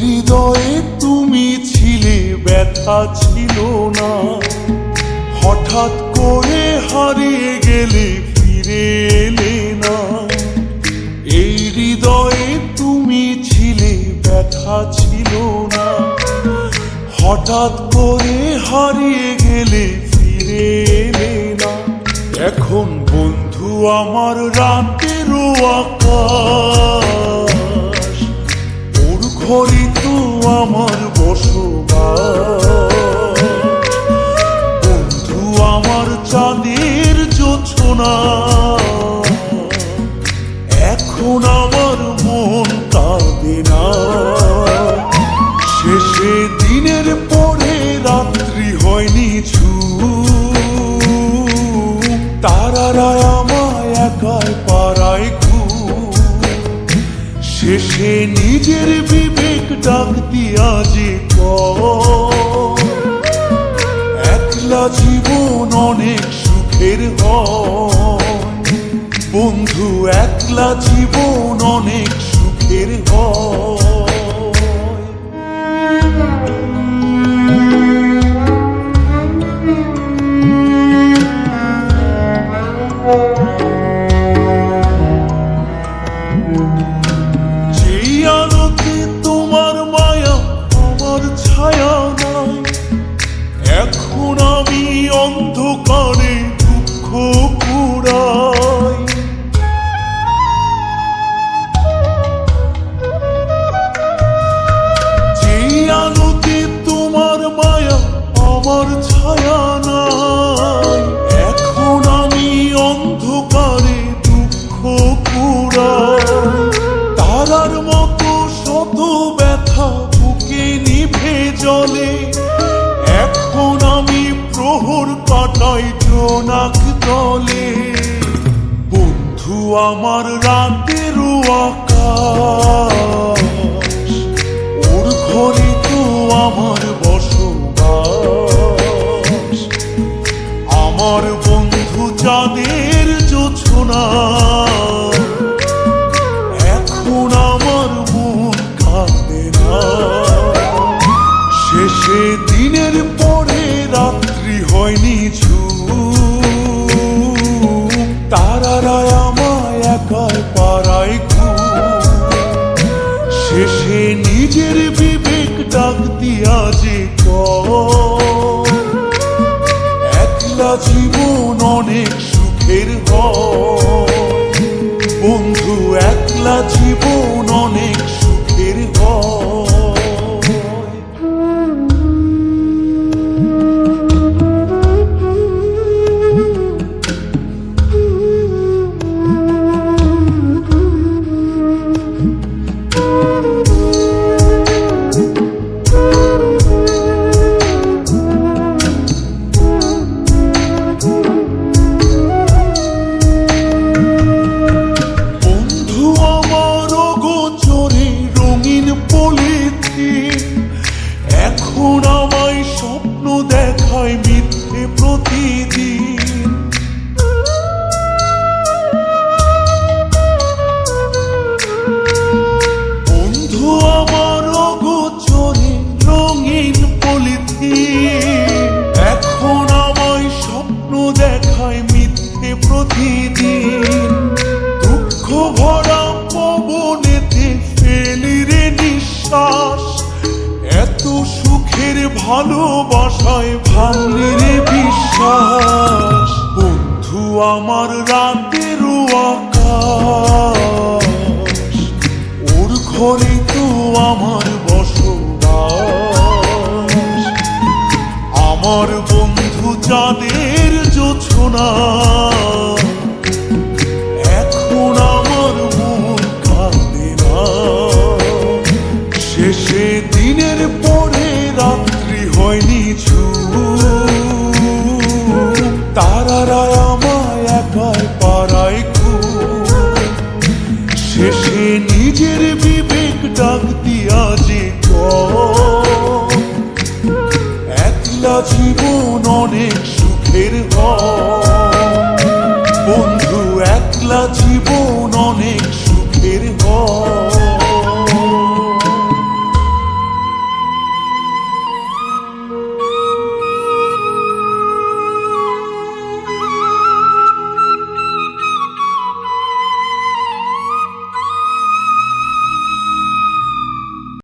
হৃদয়ে তুমি ছিলে, ব্যথা ছিল না, হঠাৎ করে হারিয়ে গেলে, ফিরে এলে না। এই হৃদয়ে তুমি ছিলে, ব্যথা ছিল না, হঠাৎ করে হারিয়ে গেলে, ফিরে এলে না। এখন বন্ধু আমার রাতেরও আকাশ, ওর ঘরে তো আমার বসবাস। বন্ধু আমার চাঁদের জোছনা, এখন আমার মন কাঁদে না। শেষে দিনের পরে রাত্রি হয়নি তারারা আমায় একাই পাড়ায় ঘুম। শেষে নিজের বিবেক ডাক দিয়া যে একলা জীবন অনেক সুখের হয়। বন্ধু একলা জীবন অনেক সুখের হয়। যেই আলোতে তোমার মায়া আমার ছায়া নাই, এখন আমি অন্ধকারে দুঃখ কুড়াই। যেই আলোতে তোমার মায়া আমার ছায়া নাই, এখন আমি অন্ধকারে দুঃখ কুড়াই। তারার মতো শত ব্যথা বুকে নিভে জলে, এখন আমি প্রহর কাটাই জোনাক তলে। বন্ধু আমার রাতেরও আকাশ, ওর ঘরে তো আমার বসবাস। আমার বন্ধু চাঁদের জোছনা, এখন আমার মন কাঁদে না। শেষে দিনের পরে রাত্রি হয়নি তারারা আমায় একাই পাড়ায় ঘুম। শেষে নিজের বিবেক ডাক দিয়া যে একলা জীবন অনেক সুখের হয়। বন্ধু একলা জীবন অনেক সুখের হয়। এখন আমায় স্বপ্ন দেখায় মিথ্যে প্রতিদিন। বন্ধু আমার অগোচরে রঙিন পলিথিন, এখন আমায় স্বপ্ন দেখায় মিথ্যে প্রতিদিন। দুঃখ ভরা পবনেতে ফেলি রে নিঃশ্বাস, এত সুখের ভালোবাসায় ভাঙলি রে বিশ্বাস। বন্ধু আমার রাতেরও আকাশ, নিজের বিবেক ডাক দিয়া যে একলা জীবন অনেক সুখের হয় বন্ধু, একলা জীবন অনেক